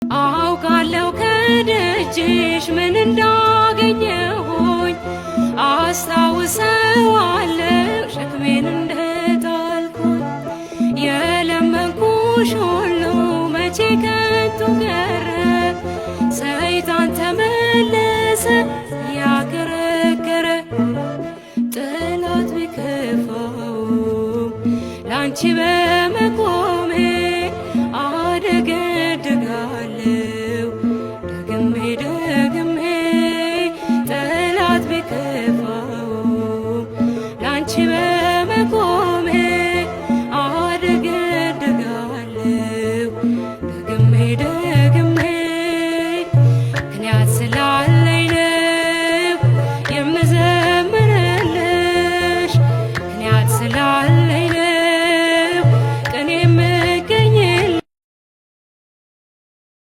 አውቃለሁ ከደጅሽ ምን እንዳገኘሁኝ አስታውሰዋለሁ ሸክሜን እንደጣልኩኝ የለመንኩሽ ሁሉ መቼ ከንቱ ቀረ ሰይጣን ተመለሰ ያከረከረ ጠላት ቢከፋው ላንቺ